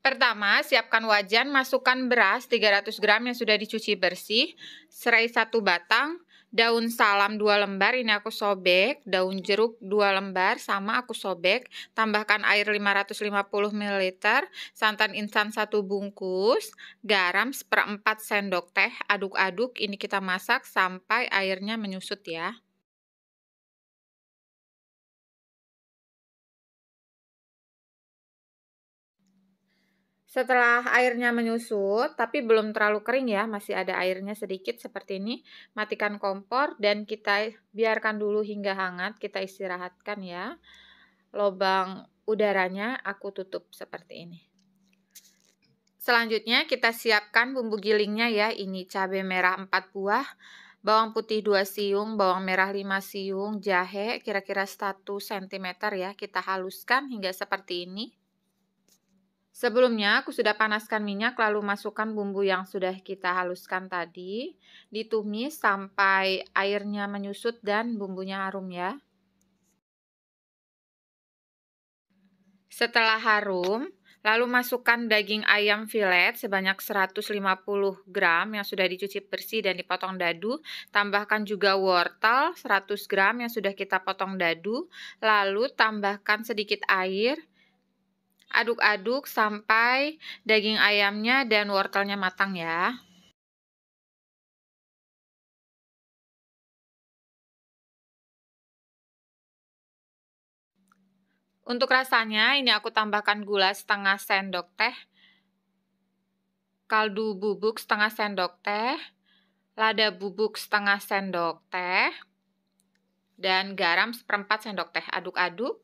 Pertama, siapkan wajan, masukkan beras 300 gram yang sudah dicuci bersih, serai 1 batang, daun salam 2 lembar, ini aku sobek, daun jeruk 2 lembar, sama aku sobek, tambahkan air 550 ml, santan instan 1 bungkus, garam 1/4 sendok teh, aduk-aduk, ini kita masak sampai airnya menyusut ya. Setelah airnya menyusut, tapi belum terlalu kering ya, masih ada airnya sedikit seperti ini, matikan kompor dan kita biarkan dulu hingga hangat, kita istirahatkan ya. Lubang udaranya aku tutup seperti ini. Selanjutnya kita siapkan bumbu gilingnya ya, ini cabai merah 4 buah, bawang putih 2 siung, bawang merah 5 siung, jahe kira-kira 1 cm ya, kita haluskan hingga seperti ini. Sebelumnya aku sudah panaskan minyak lalu masukkan bumbu yang sudah kita haluskan tadi. Ditumis sampai airnya menyusut dan bumbunya harum ya. Setelah harum, lalu masukkan daging ayam filet sebanyak 150 gram yang sudah dicuci bersih dan dipotong dadu. Tambahkan juga wortel 100 gram yang sudah kita potong dadu. Lalu tambahkan sedikit air. Aduk-aduk sampai daging ayamnya dan wortelnya matang ya. Untuk rasanya ini aku tambahkan gula setengah sendok teh, kaldu bubuk setengah sendok teh, lada bubuk setengah sendok teh, dan garam 1/4 sendok teh. Aduk-aduk.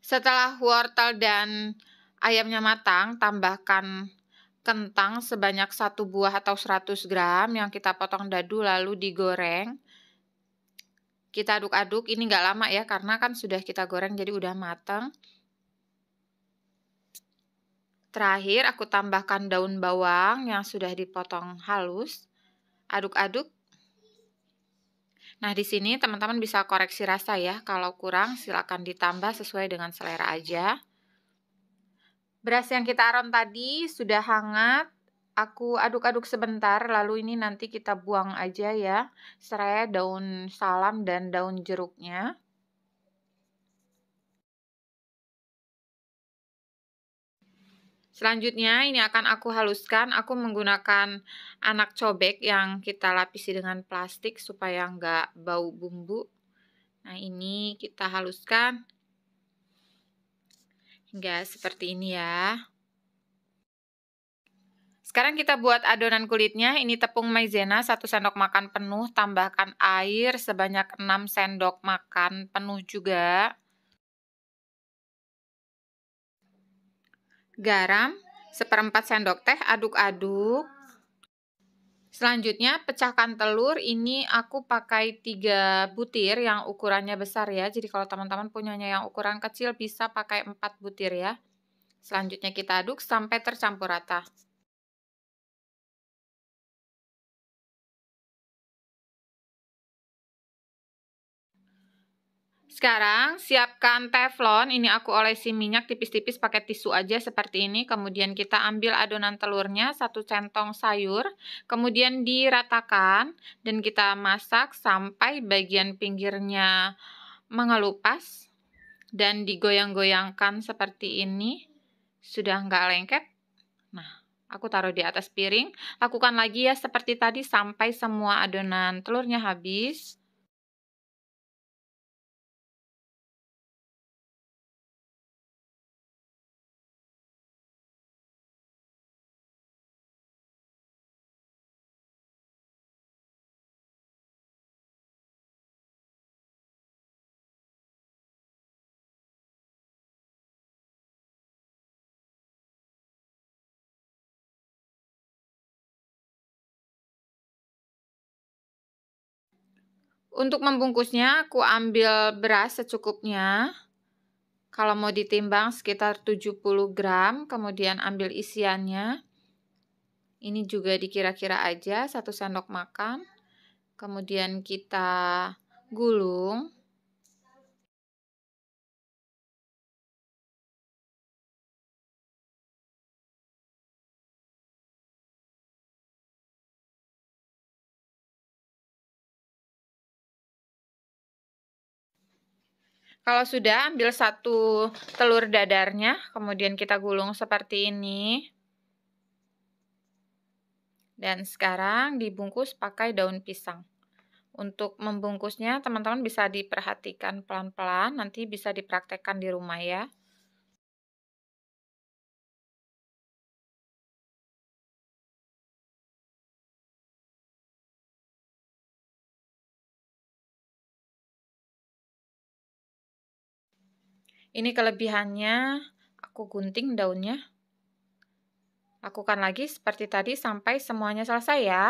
Setelah wortel dan ayamnya matang, tambahkan kentang sebanyak 1 buah atau 100 gram yang kita potong dadu lalu digoreng. Kita aduk-aduk, ini nggak lama ya karena kan sudah kita goreng jadi udah matang. Terakhir aku tambahkan daun bawang yang sudah dipotong halus. Aduk-aduk. Nah, di sini teman-teman bisa koreksi rasa ya. Kalau kurang silakan ditambah sesuai dengan selera aja. Beras yang kita aron tadi sudah hangat. Aku aduk-aduk sebentar, lalu ini nanti kita buang aja ya. Serai daun salam dan daun jeruknya. Selanjutnya ini akan aku haluskan, aku menggunakan anak cobek yang kita lapisi dengan plastik supaya nggak bau bumbu. Nah ini kita haluskan hingga seperti ini ya. Sekarang kita buat adonan kulitnya, ini tepung maizena 1 sendok makan penuh, tambahkan air sebanyak 6 sendok makan penuh juga. Garam 1/4 sendok teh, aduk-aduk. Selanjutnya pecahkan telur, ini aku pakai 3 butir yang ukurannya besar ya. Jadi kalau teman-teman punyanya yang ukuran kecil bisa pakai 4 butir ya. Selanjutnya kita aduk sampai tercampur rata. Sekarang siapkan teflon, ini aku olesi minyak tipis-tipis pakai tisu aja seperti ini. Kemudian kita ambil adonan telurnya, 1 centong sayur, kemudian diratakan dan kita masak sampai bagian pinggirnya mengelupas dan digoyang-goyangkan seperti ini. Sudah nggak lengket. Nah, aku taruh di atas piring. Lakukan lagi ya seperti tadi sampai semua adonan telurnya habis. Untuk membungkusnya, aku ambil beras secukupnya. Kalau mau ditimbang sekitar 70 gram, kemudian ambil isiannya. Ini juga dikira-kira aja, 1 sendok makan. Kemudian kita gulung. Kalau sudah, ambil 1 telur dadarnya, kemudian kita gulung seperti ini. Dan sekarang dibungkus pakai daun pisang. Untuk membungkusnya, teman-teman bisa diperhatikan pelan-pelan, nanti bisa dipraktekkan di rumah ya. Ini kelebihannya, aku gunting daunnya. Lakukan lagi seperti tadi sampai semuanya selesai ya.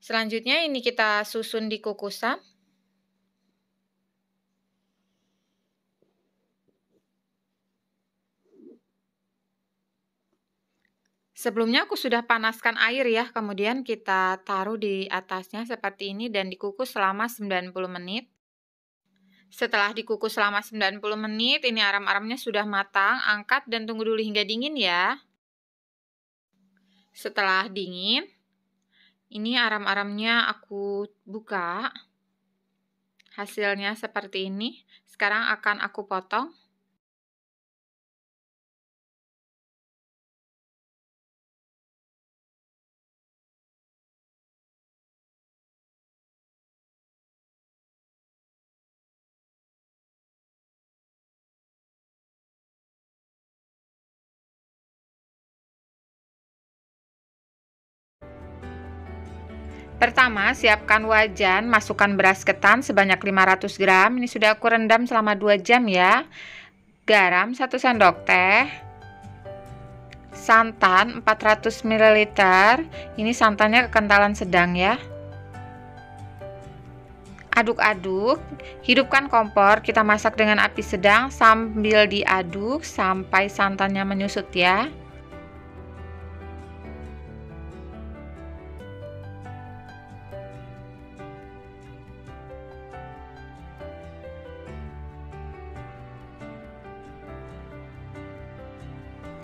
Selanjutnya ini kita susun di kukusan. Sebelumnya aku sudah panaskan air ya, kemudian kita taruh di atasnya seperti ini dan dikukus selama 90 menit. Setelah dikukus selama 90 menit, ini aram-aramnya sudah matang, angkat dan tunggu dulu hingga dingin ya. Setelah dingin, ini aram-aramnya aku buka. Hasilnya seperti ini. Sekarang akan aku potong. Pertama, siapkan wajan, masukkan beras ketan sebanyak 500 gram. Ini sudah aku rendam selama 2 jam ya. Garam 1 sendok teh. Santan 400 ml. Ini santannya kekentalan sedang ya. Aduk-aduk. Hidupkan kompor, kita masak dengan api sedang sambil diaduk sampai santannya menyusut ya.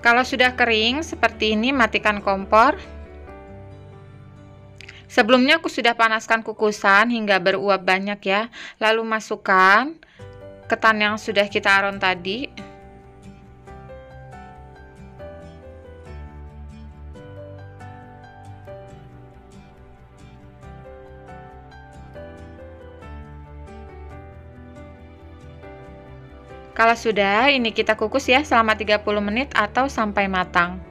Kalau sudah kering seperti ini, matikan kompor. Sebelumnya aku sudah panaskan kukusan hingga beruap banyak ya. Lalu masukkan ketan yang sudah kita aron tadi. Kalau sudah, ini kita kukus ya selama 30 menit atau sampai matang.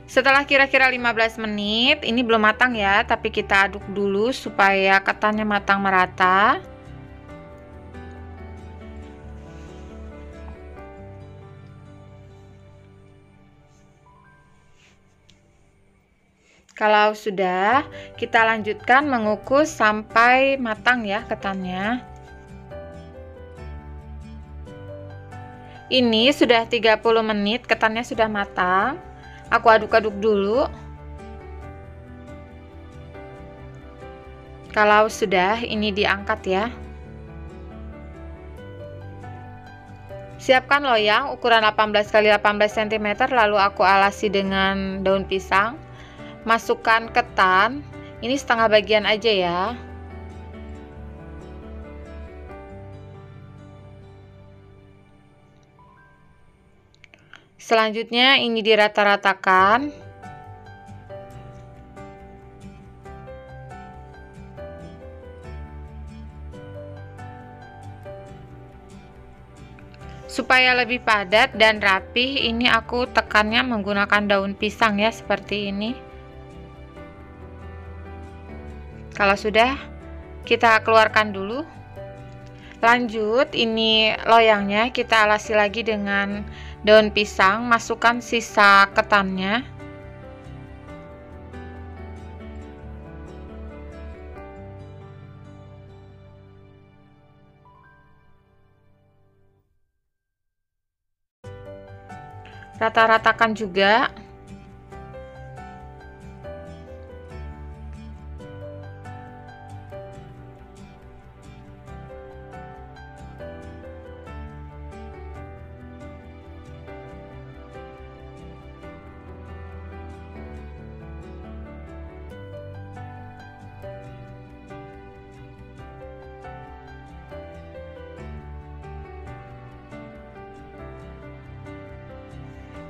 Setelah kira-kira 15 menit, ini belum matang ya, tapi kita aduk dulu supaya ketannya matang merata. Kalau sudah, kita lanjutkan mengukus sampai matang ya ketannya. Ini sudah 30 menit, ketannya sudah matang. Aku aduk-aduk dulu. Kalau sudah, ini diangkat ya. Siapkan loyang ukuran 18 x 18 cm, lalu aku alasi dengan daun pisang. Masukkan ketan, ini setengah bagian aja ya. Selanjutnya ini dirata-ratakan. Supaya lebih padat dan rapih, ini aku tekannya menggunakan daun pisang ya, seperti ini. Kalau sudah, kita keluarkan dulu. Lanjut, ini loyangnya kita alasi lagi dengan daun pisang, masukkan sisa ketannya. Rata-ratakan juga.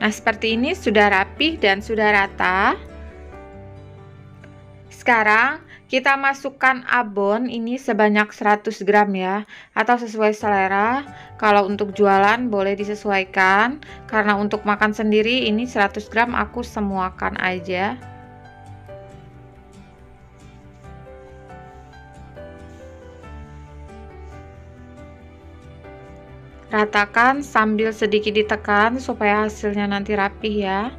Nah, seperti ini sudah rapih dan sudah rata. Sekarang kita masukkan abon, ini sebanyak 100 gram ya, atau sesuai selera. Kalau untuk jualan boleh disesuaikan, karena untuk makan sendiri ini 100 gram aku semuakan aja. Ratakan sambil sedikit ditekan supaya hasilnya nanti rapih ya.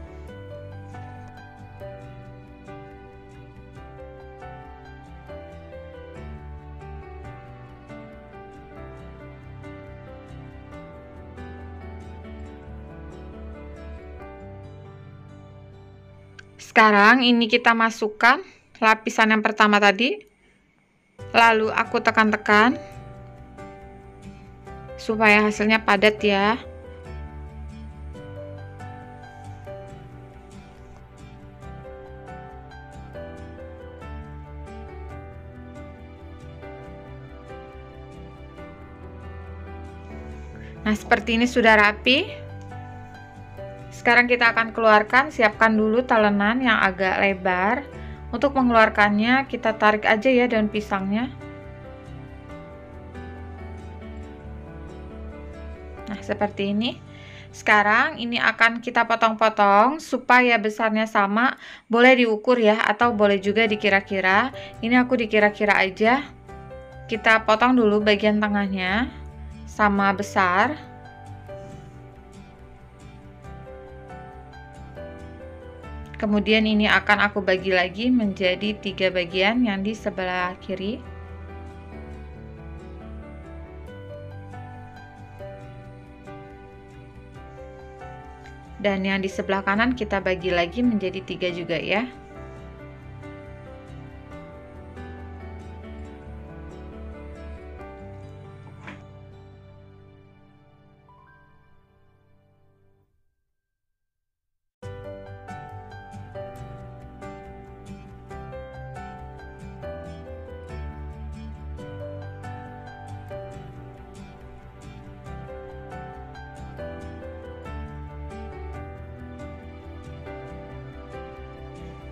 Sekarang ini kita masukkan lapisan yang pertama tadi, lalu aku tekan-tekan supaya hasilnya padat ya. Nah, seperti ini sudah rapi. Sekarang kita akan keluarkan. Siapkan dulu talenan yang agak lebar. Untuk mengeluarkannya kita tarik aja ya daun pisangnya. Nah, seperti ini. Sekarang ini akan kita potong-potong supaya besarnya sama. Boleh diukur ya, atau boleh juga dikira-kira. Ini aku dikira-kira aja. Kita potong dulu bagian tengahnya sama besar. Kemudian ini akan aku bagi lagi menjadi 3 bagian yang di sebelah kiri. Dan yang di sebelah kanan kita bagi lagi menjadi 3 juga ya.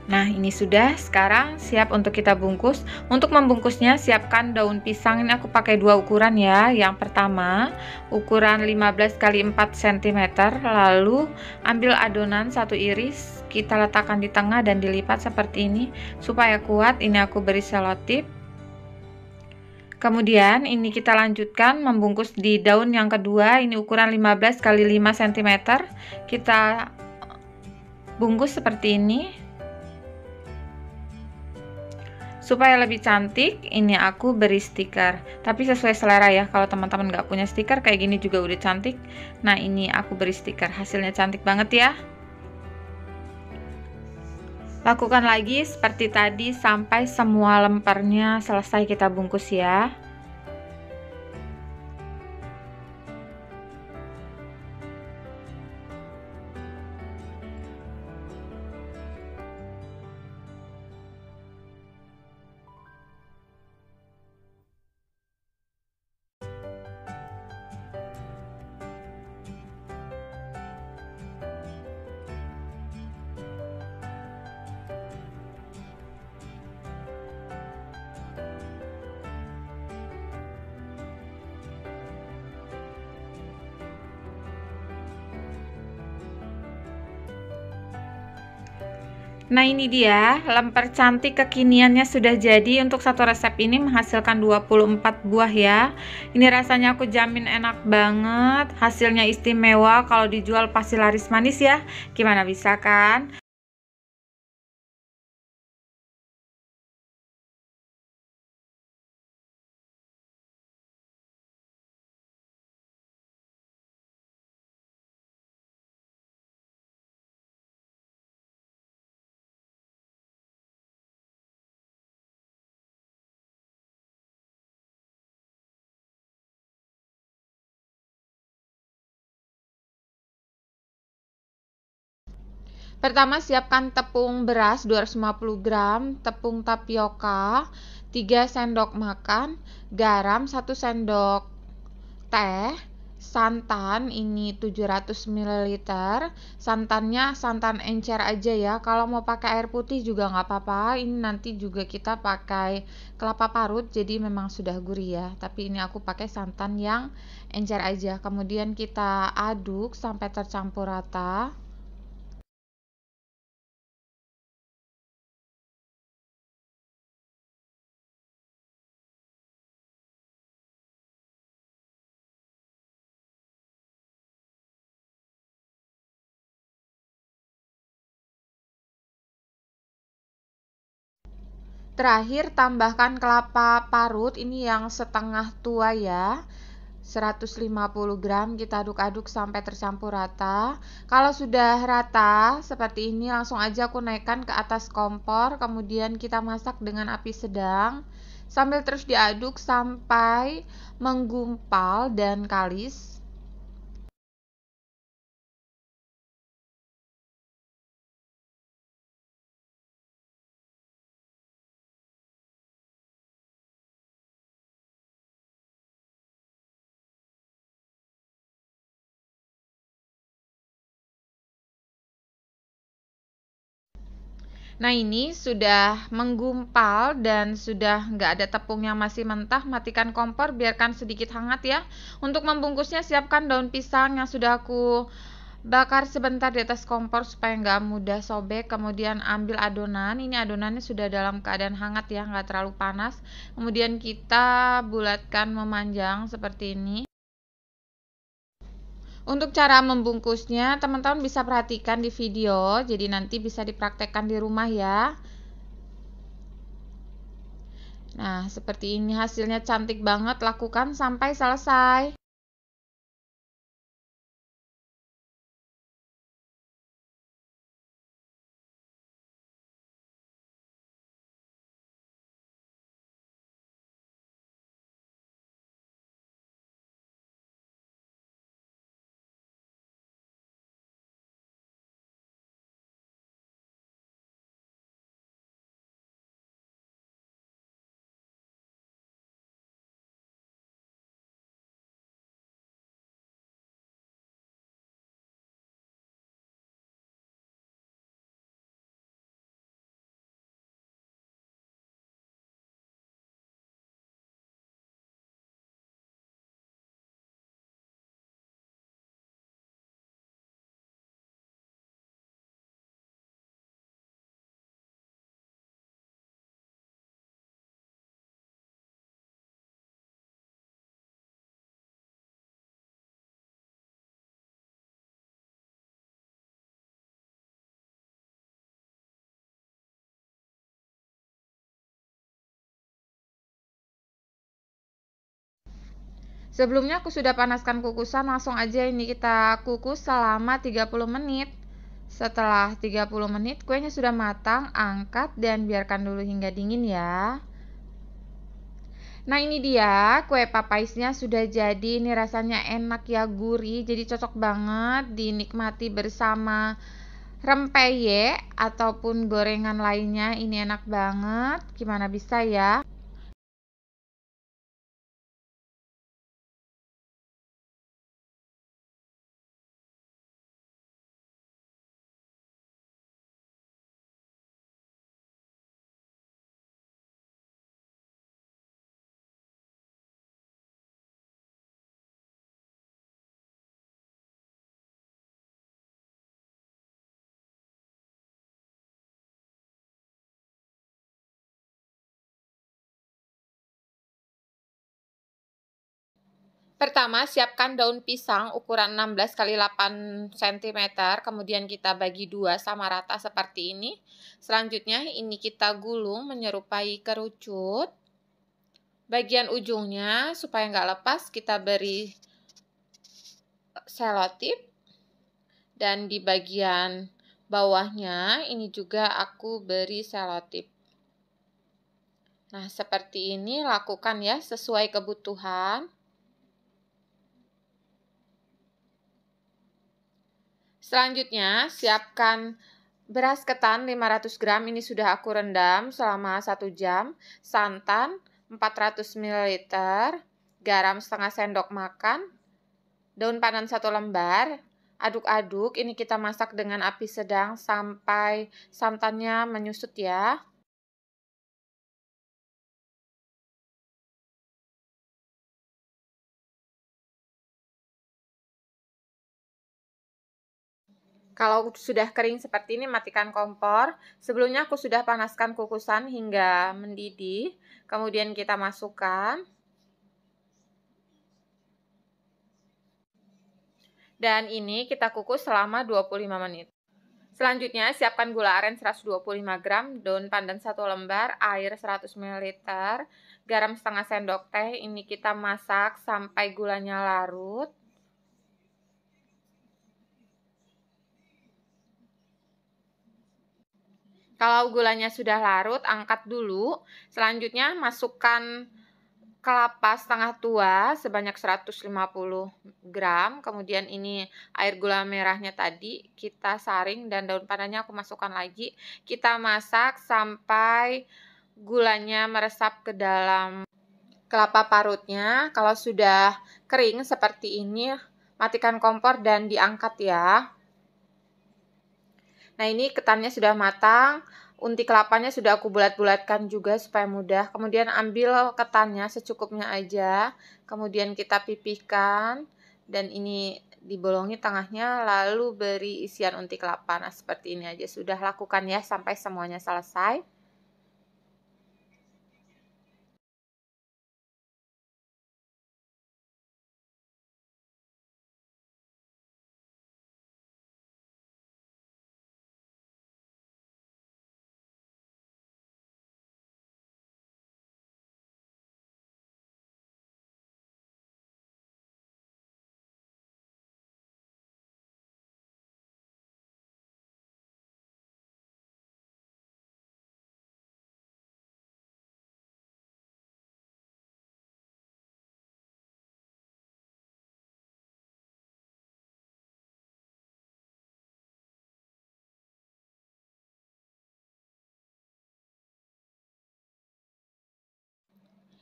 Nah, ini sudah. Sekarang siap untuk kita bungkus. Untuk membungkusnya siapkan daun pisang. Ini aku pakai 2 ukuran ya. Yang pertama ukuran 15 x 4 cm, lalu ambil adonan 1 iris, kita letakkan di tengah dan dilipat seperti ini supaya kuat. Ini aku beri selotip. Kemudian ini kita lanjutkan membungkus di daun yang kedua. Ini ukuran 15 x 5 cm. Kita bungkus seperti ini. Supaya lebih cantik, ini aku beri stiker. Tapi sesuai selera ya. Kalau teman-teman nggak punya stiker kayak gini juga udah cantik. Nah, ini aku beri stiker. Hasilnya cantik banget ya. Lakukan lagi seperti tadi sampai semua lempernya selesai kita bungkus ya. Nah ini dia, lemper cantik kekiniannya sudah jadi. Untuk satu resep ini menghasilkan 24 buah ya. Ini rasanya aku jamin enak banget. Hasilnya istimewa, kalau dijual pasti laris manis ya. Gimana bisa kan? Pertama, siapkan tepung beras 250 gram, tepung tapioka 3 sendok makan, garam 1 sendok teh, santan ini 700 ml. Santannya santan encer aja ya. Kalau mau pakai air putih juga nggak apa-apa. Ini nanti juga kita pakai kelapa parut, jadi memang sudah gurih ya. Tapi ini aku pakai santan yang encer aja. Kemudian kita aduk sampai tercampur rata. Terakhir tambahkan kelapa parut ini yang setengah tua ya, 150 gram. Kita aduk-aduk sampai tercampur rata. Kalau sudah rata seperti ini, langsung aja aku naikkan ke atas kompor, kemudian kita masak dengan api sedang sambil terus diaduk sampai menggumpal dan kalis. Nah ini sudah menggumpal dan sudah nggak ada tepung yang masih mentah. Matikan kompor, biarkan sedikit hangat ya. Untuk membungkusnya siapkan daun pisang yang sudah aku bakar sebentar di atas kompor supaya nggak mudah sobek. Kemudian ambil adonan. Ini adonannya sudah dalam keadaan hangat ya, nggak terlalu panas. Kemudian kita bulatkan memanjang seperti ini. Untuk cara membungkusnya, teman-teman bisa perhatikan di video, jadi nanti bisa dipraktekkan di rumah ya. Nah, seperti ini hasilnya cantik banget, lakukan sampai selesai. Sebelumnya aku sudah panaskan kukusan, langsung aja ini kita kukus selama 30 menit. Setelah 30 menit kuenya sudah matang, angkat dan biarkan dulu hingga dingin ya. Nah ini dia, kue papaisnya sudah jadi. Ini rasanya enak ya, gurih, jadi cocok banget dinikmati bersama rempeyek ataupun gorengan lainnya. Ini enak banget, gimana bisa ya. Pertama, siapkan daun pisang ukuran 16 x 8 cm, kemudian kita bagi dua sama rata seperti ini. Selanjutnya ini kita gulung menyerupai kerucut. Bagian ujungnya supaya nggak lepas kita beri selotip. Dan di bagian bawahnya ini juga aku beri selotip. Nah, seperti ini lakukan ya sesuai kebutuhan. Selanjutnya, siapkan beras ketan 500 gram, ini sudah aku rendam selama 1 jam, santan 400 ml, garam setengah sendok makan, daun pandan 1 lembar, aduk-aduk, ini kita masak dengan api sedang sampai santannya menyusut ya. Kalau sudah kering seperti ini, matikan kompor. Sebelumnya aku sudah panaskan kukusan hingga mendidih. Kemudian kita masukkan. Dan ini kita kukus selama 25 menit. Selanjutnya, siapkan gula aren 125 gram, daun pandan 1 lembar, air 100 ml, garam setengah sendok teh. Ini kita masak sampai gulanya larut. Kalau gulanya sudah larut, angkat dulu. Selanjutnya, masukkan kelapa setengah tua sebanyak 150 gram. Kemudian ini air gula merahnya tadi kita saring dan daun pandannya aku masukkan lagi. Kita masak sampai gulanya meresap ke dalam kelapa parutnya. Kalau sudah kering seperti ini, matikan kompor dan diangkat ya. Nah, ini ketannya sudah matang, unti kelapanya sudah aku bulat-bulatkan juga supaya mudah. Kemudian ambil ketannya secukupnya aja, kemudian kita pipihkan, dan ini dibolongi tengahnya, lalu beri isian unti kelapa. Nah, seperti ini aja sudah, lakukan ya sampai semuanya selesai.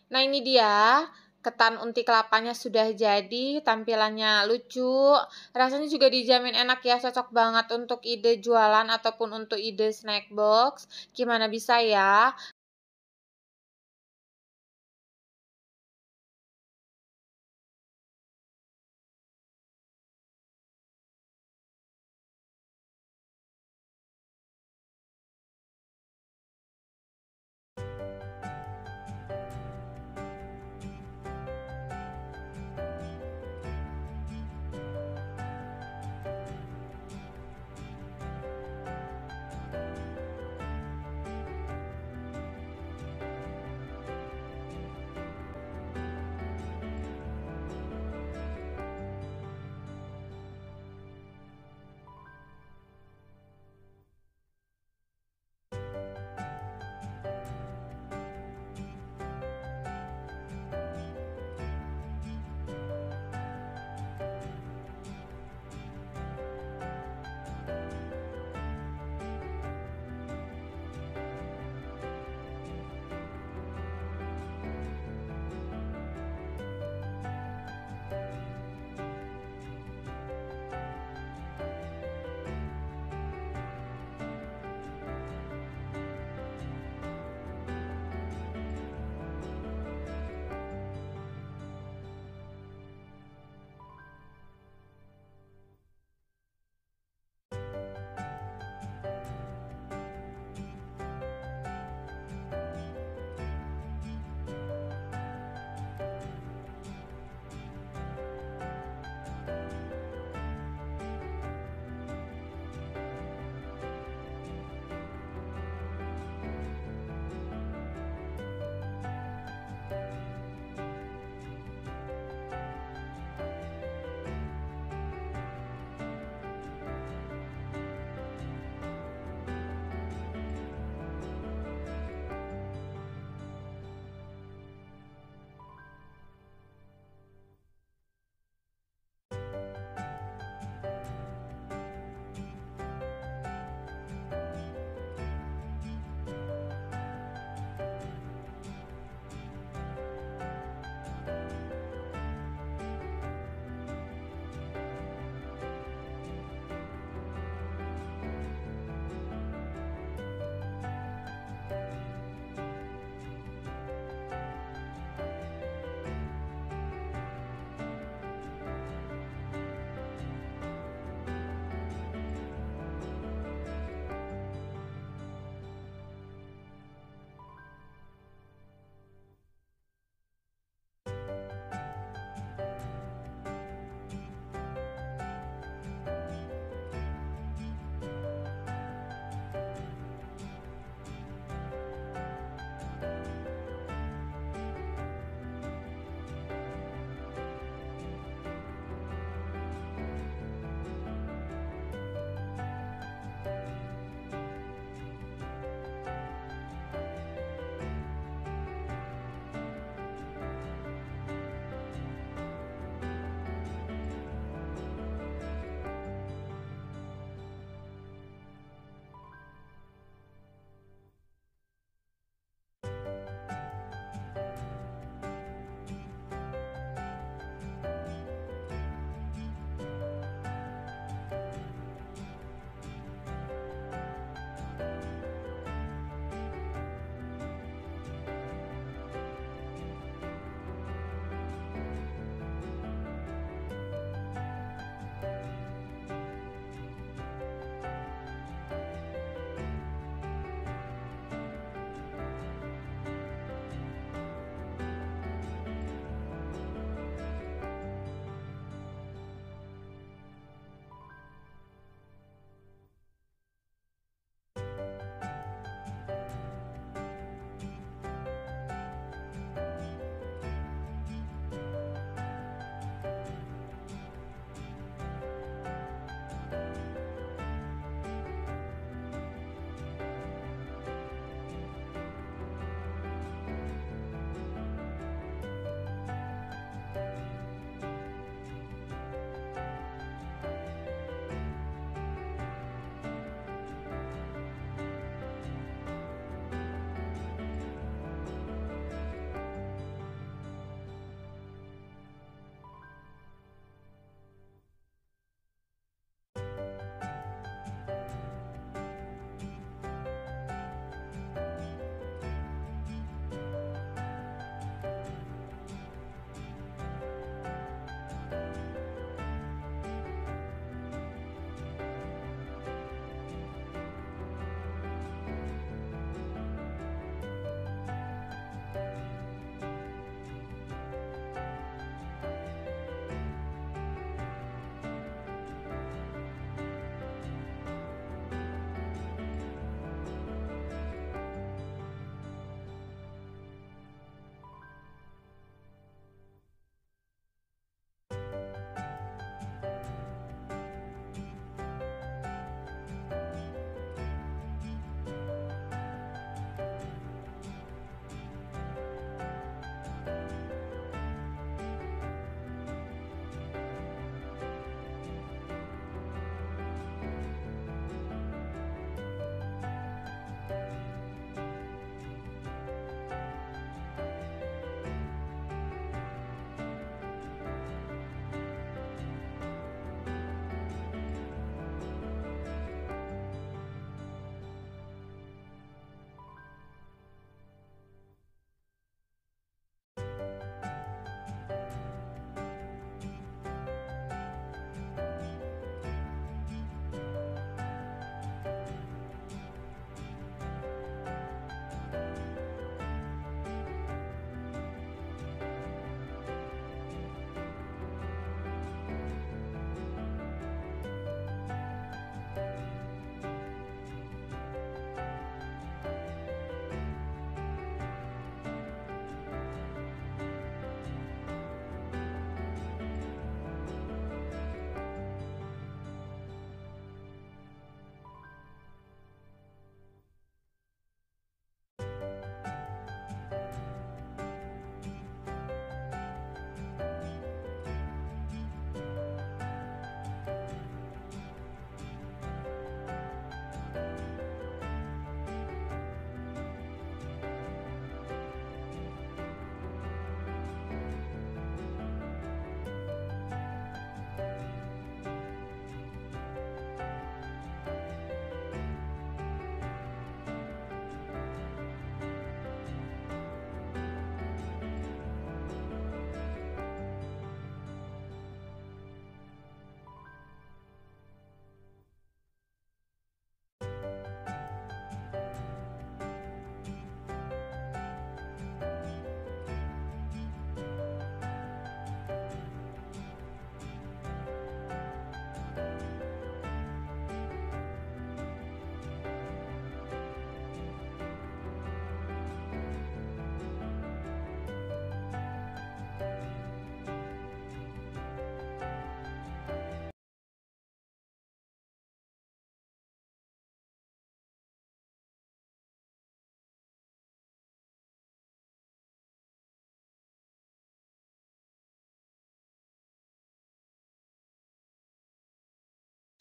Nah, ini dia ketan unti kelapanya sudah jadi, tampilannya lucu, rasanya juga dijamin enak ya, cocok banget untuk ide jualan ataupun untuk ide snack box. Gimana bisa ya?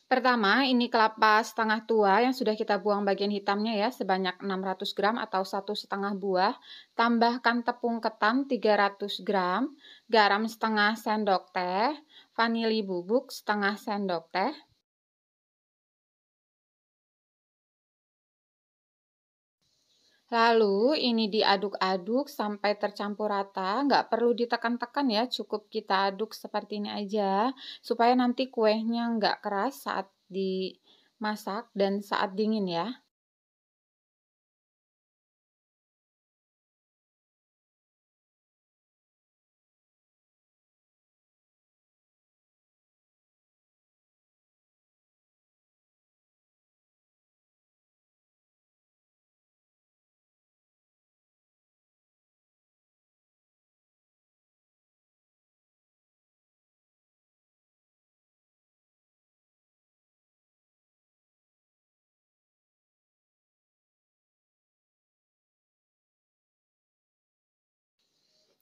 Pertama, ini kelapa setengah tua yang sudah kita buang bagian hitamnya ya, sebanyak 600 gram atau 1,5 buah. Tambahkan tepung ketan 300 gram, garam setengah sendok teh, vanili bubuk setengah sendok teh. Lalu ini diaduk-aduk sampai tercampur rata, nggak perlu ditekan-tekan ya, cukup kita aduk seperti ini aja, supaya nanti kuenya nggak keras saat dimasak dan saat dingin ya.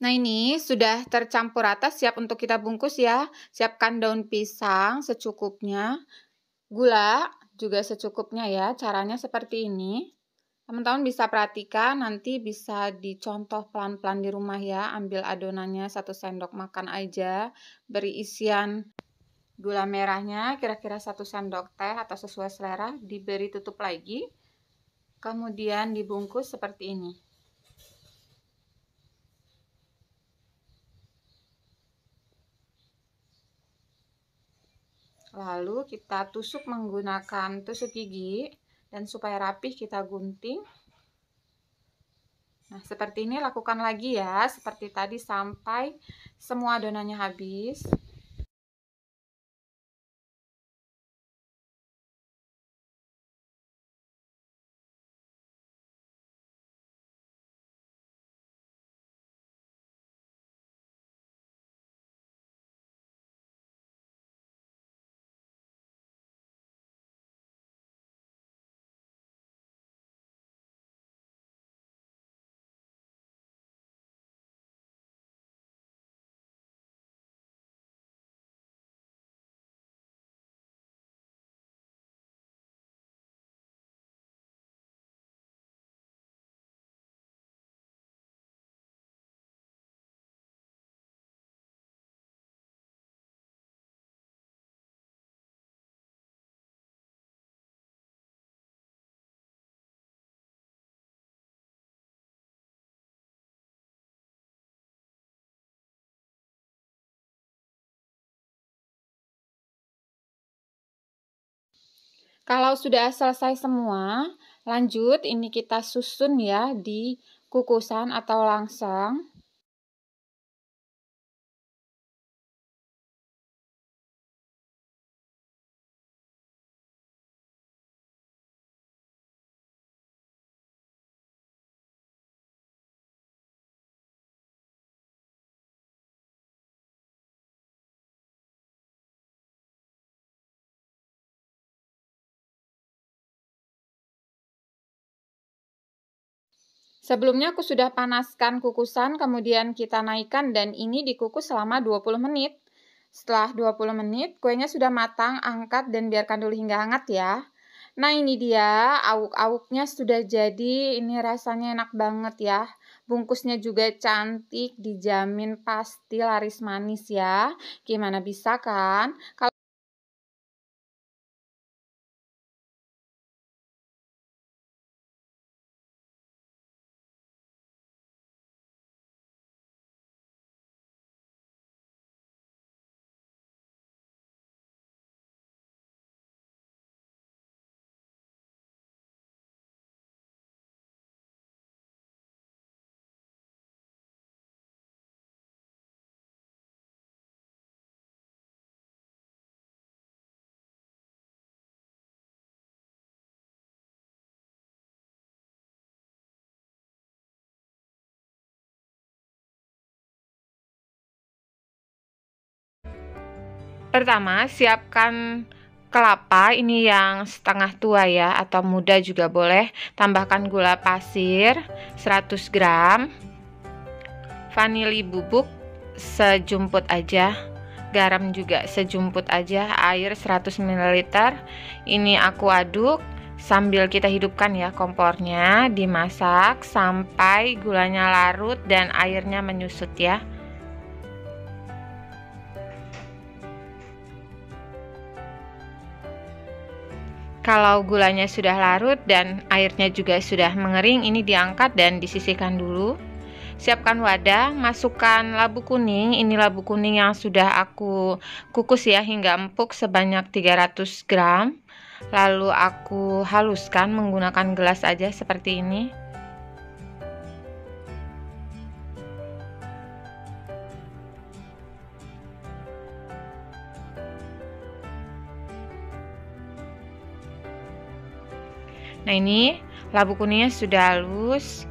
Nah, ini sudah tercampur rata, siap untuk kita bungkus ya. Siapkan daun pisang secukupnya, gula juga secukupnya ya. Caranya seperti ini. Teman-teman bisa perhatikan, nanti bisa dicontoh pelan-pelan di rumah ya. Ambil adonannya 1 sendok makan aja, beri isian gula merahnya kira-kira 1 sendok teh atau sesuai selera, diberi tutup lagi, kemudian dibungkus seperti ini. Lalu kita tusuk menggunakan tusuk gigi, dan supaya rapih kita gunting. Nah, seperti ini lakukan lagi ya, seperti tadi sampai semua adonannya habis. Kalau sudah selesai semua, lanjut ini kita susun ya di kukusan atau langseng. Sebelumnya aku sudah panaskan kukusan, kemudian kita naikkan dan ini dikukus selama 20 menit. Setelah 20 menit, kuenya sudah matang, angkat dan biarkan dulu hingga hangat ya. Nah, ini dia, awuk-awuknya sudah jadi, ini rasanya enak banget ya. Bungkusnya juga cantik, dijamin pasti laris manis ya. Gimana bisa kan? Pertama, siapkan kelapa, ini yang setengah tua ya, atau muda juga boleh. Tambahkan gula pasir 100 gram, vanili bubuk sejumput aja. garam juga sejumput aja, air 100 ml. Ini aku aduk sambil kita hidupkan ya kompornya, dimasak sampai gulanya larut dan airnya menyusut ya. Kalau gulanya sudah larut dan airnya juga sudah mengering, ini diangkat dan disisihkan dulu. Siapkan wadah, masukkan labu kuning. Ini labu kuning yang sudah aku kukus ya hingga empuk sebanyak 300 gram. Lalu aku haluskan menggunakan gelas aja seperti ini. Nah, ini labu kuningnya sudah halus.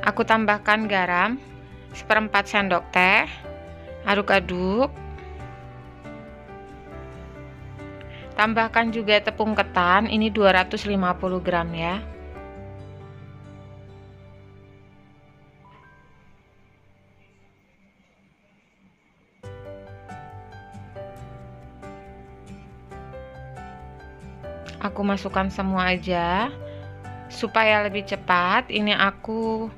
Aku tambahkan garam 1/4 sendok teh. Aduk-aduk. Tambahkan juga tepung ketan, ini 250 gram ya. Aku masukkan semua aja supaya lebih cepat. Ini aku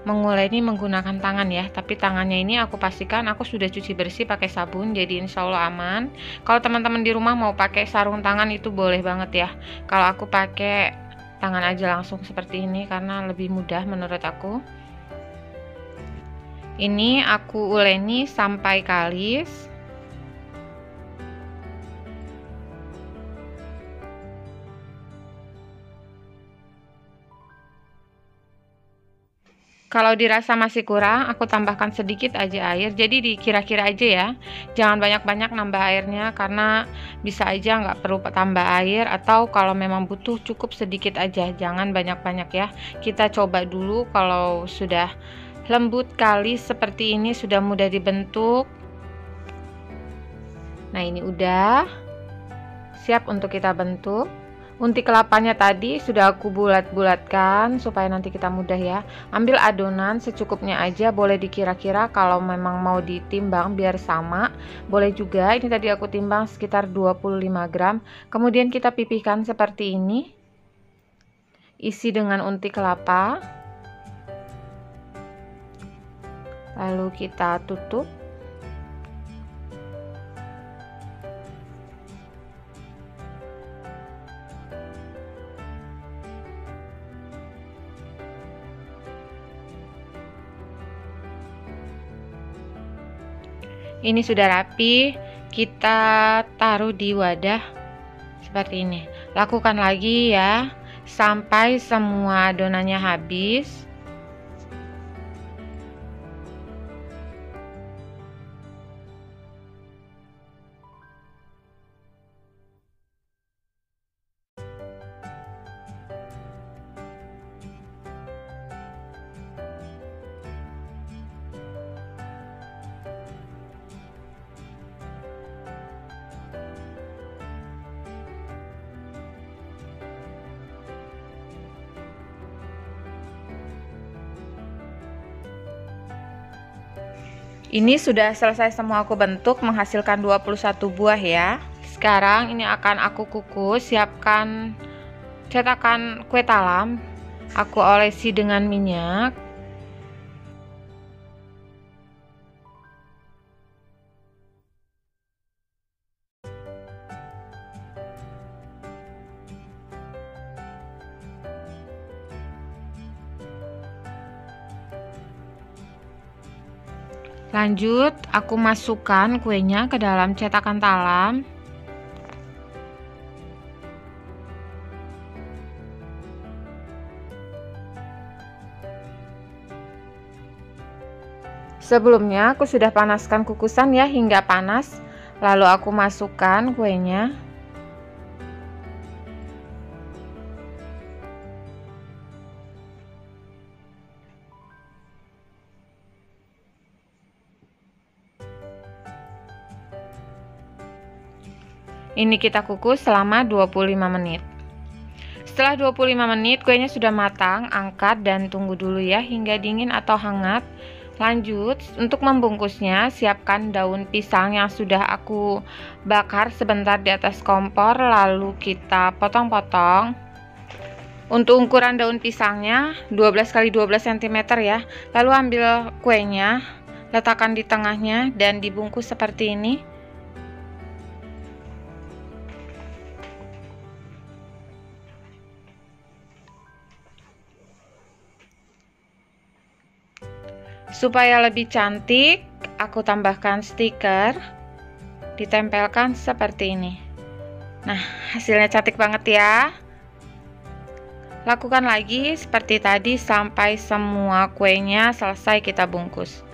mengulai ini menggunakan tangan ya, tapi tangannya ini aku pastikan aku sudah cuci bersih pakai sabun, jadi insya Allah aman. Kalau teman-teman di rumah mau pakai sarung tangan itu boleh banget ya. Kalau aku pakai tangan aja langsung seperti ini karena lebih mudah menurut aku. Ini aku uleni sampai kalis. Kalau dirasa masih kurang, aku tambahkan sedikit aja air. Jadi dikira-kira aja ya. Jangan banyak-banyak nambah airnya karena bisa aja nggak perlu tambah air, atau kalau memang butuh cukup sedikit aja. Jangan banyak-banyak ya. Kita coba dulu kalau sudah lembut kalis seperti ini, sudah mudah dibentuk. Nah, ini udah siap untuk kita bentuk. Unti kelapanya tadi sudah aku bulat-bulatkan supaya nanti kita mudah ya. Ambil adonan secukupnya aja, boleh dikira-kira kalau memang mau ditimbang biar sama. Boleh juga, ini tadi aku timbang sekitar 25 gram. Kemudian kita pipihkan seperti ini. Isi dengan unti kelapa. Lalu kita tutup. Ini sudah rapi, kita taruh di wadah seperti ini. Lakukan lagi ya sampai semua adonannya habis. Ini sudah selesai semua aku bentuk, menghasilkan 21 buah ya. Sekarang ini akan aku kukus. Siapkan cetakan kue talam. Aku olesi dengan minyak. Lanjut, aku masukkan kuenya ke dalam cetakan talam. Sebelumnya aku sudah panaskan kukusan ya hingga panas. Lalu aku masukkan kuenya. Ini kita kukus selama 25 menit. Setelah 25 menit kuenya sudah matang, angkat dan tunggu dulu ya hingga dingin atau hangat. Lanjut, untuk membungkusnya, siapkan daun pisang yang sudah aku bakar sebentar di atas kompor, lalu kita potong-potong. Untuk ukuran daun pisangnya 12 x 12 cm ya. Lalu ambil kuenya, letakkan di tengahnya dan dibungkus seperti ini. Supaya lebih cantik, aku tambahkan stiker, ditempelkan seperti ini. Nah, hasilnya cantik banget ya. Lakukan lagi seperti tadi sampai semua kuenya selesai kita bungkus.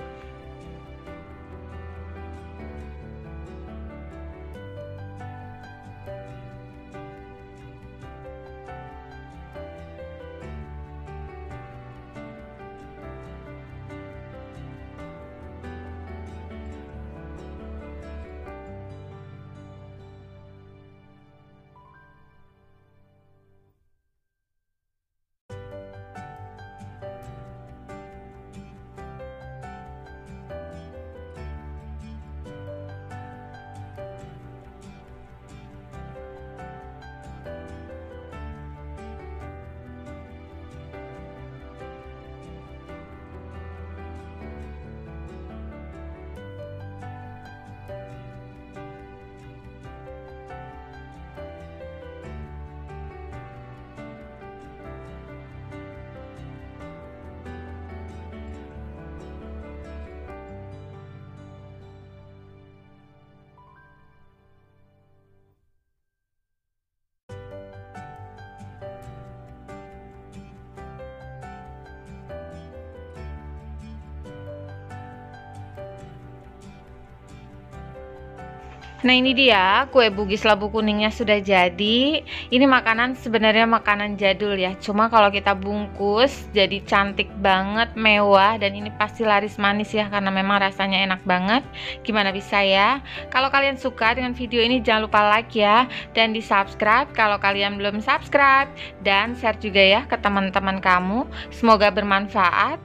Nah, ini dia kue bugis labu kuningnya sudah jadi. Ini makanan sebenarnya makanan jadul ya. Cuma kalau kita bungkus jadi cantik banget, mewah, dan ini pasti laris manis ya karena memang rasanya enak banget. Gimana bisa ya? Kalau kalian suka dengan video ini jangan lupa like ya dan di-subscribe kalau kalian belum subscribe, dan share juga ya ke teman-teman kamu. Semoga bermanfaat.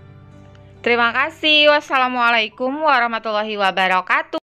Terima kasih. Wassalamualaikum warahmatullahi wabarakatuh.